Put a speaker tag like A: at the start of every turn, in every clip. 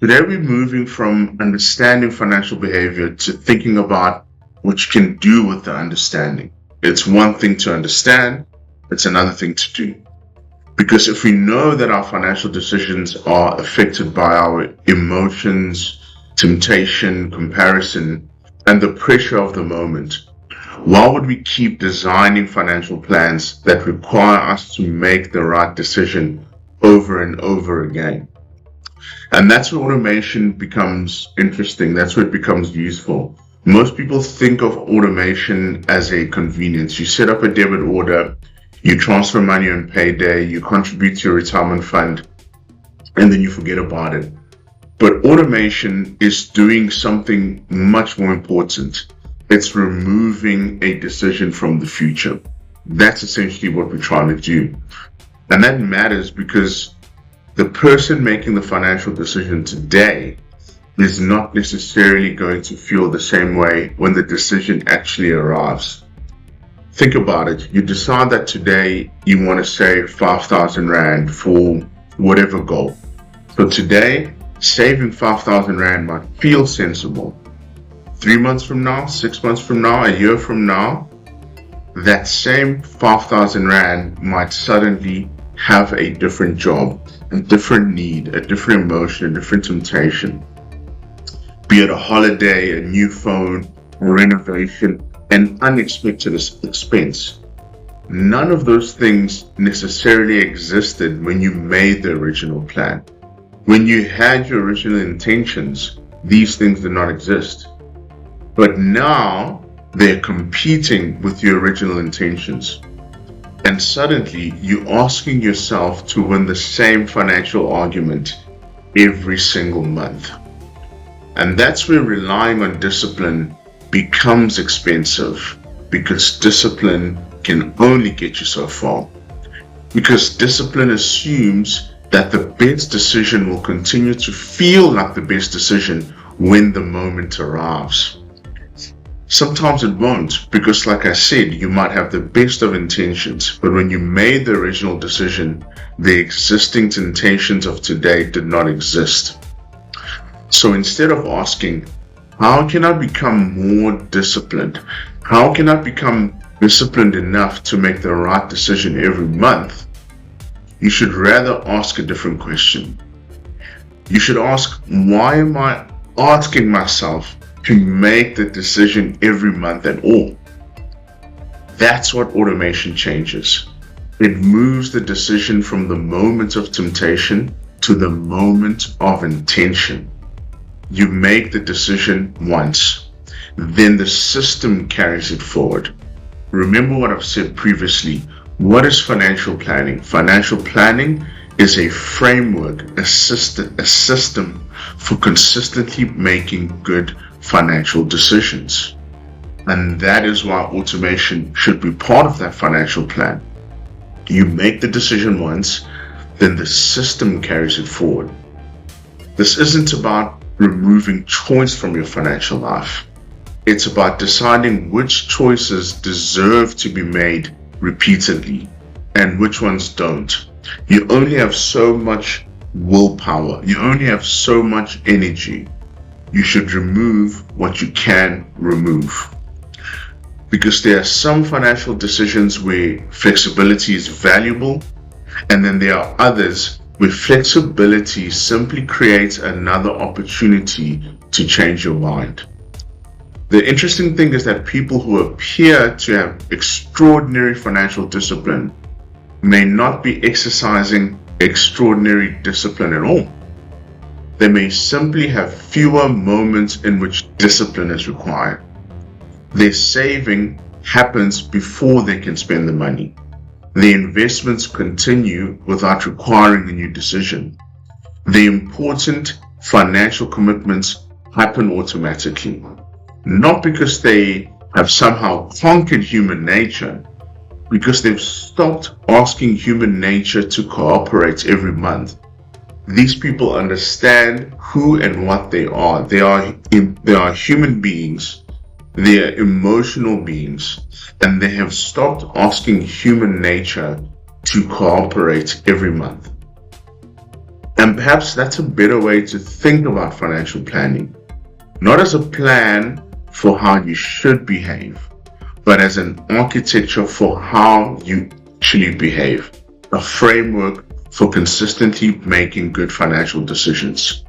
A: Today, we're moving from understanding financial behavior to thinking about what you can do with the understanding. It's one thing to understand, it's another thing to do. Because if we know that our financial decisions are affected by our emotions, temptation, comparison, and the pressure of the moment, why would we keep designing financial plans that require us to make the right decision over and over again? And that's where automation becomes interesting. That's where it becomes useful. Most people think of automation as a convenience. You set up a debit order, you transfer money on payday, you contribute to your retirement fund, and then you forget about it. But automation is doing something much more important. It's removing a decision from the future. That's essentially what we're trying to do. And that matters because the person making the financial decision today is not necessarily going to feel the same way when the decision actually arrives. Think about it. You decide that today you want to save 5,000 Rand for whatever goal. So today, saving 5,000 Rand might feel sensible. 3 months from now, 6 months from now, a year from now, that same 5,000 Rand might suddenly have a different job, a different need, a different emotion, a different temptation. Be it a holiday, a new phone, a renovation, an unexpected expense. None of those things necessarily existed when you made the original plan. When you had your original intentions, these things did not exist. But now they're competing with your original intentions. And suddenly you're asking yourself to win the same financial argument every single month. And that's where relying on discipline becomes expensive, because discipline can only get you so far. Because discipline assumes that the best decision will continue to feel like the best decision when the moment arrives. Sometimes it won't, because like I said, you might have the best of intentions, but when you made the original decision, the existing temptations of today did not exist. So instead of asking, how can I become more disciplined? How can I become disciplined enough to make the right decision every month? You should rather ask a different question. You should ask, why am I asking myself to make the decision every month at all? That's what automation changes. It moves the decision from the moment of temptation to the moment of intention. You make the decision once, then the system carries it forward. Remember what I've said previously. What is financial planning? Financial planning is a framework, a system for consistently making good financial decisions. And that is why automation should be part of that financial plan. You make the decision once, then the system carries it forward. This isn't about removing choice from your financial life. It's about deciding which choices deserve to be made repeatedly and which ones don't. You only have so much willpower. You only have so much energy. You should remove what you can remove. Because there are some financial decisions where flexibility is valuable, and then there are others where flexibility simply creates another opportunity to change your mind. The interesting thing is that people who appear to have extraordinary financial discipline may not be exercising extraordinary discipline at all. They may simply have fewer moments in which discipline is required. Their saving happens before they can spend the money. The investments continue without requiring a new decision. The important financial commitments happen automatically, not because they have somehow conquered human nature, because they've stopped asking human nature to cooperate every month. These people understand who and what they are. They are human beings. They are emotional beings, and they have stopped asking human nature to cooperate every month. And perhaps that's a better way to think about financial planning. Not as a plan for how you should behave, but as an architecture for how you actually behave. A framework for consistently making good financial decisions.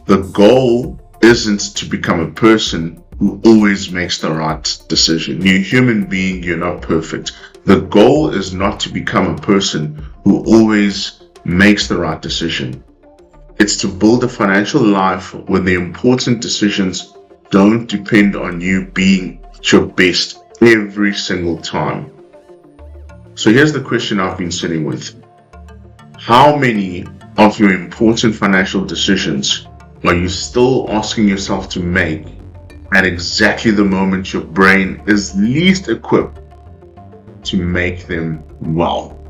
A: The goal isn't to become a person who always makes the right decision. You're a human being, you're not perfect. The goal is not to become a person who always makes the right decision. It's to build a financial life where the important decisions don't depend on you being at your best every single time. So here's the question I've been sitting with. How many of your important financial decisions are you still asking yourself to make at exactly the moment your brain is least equipped to make them well?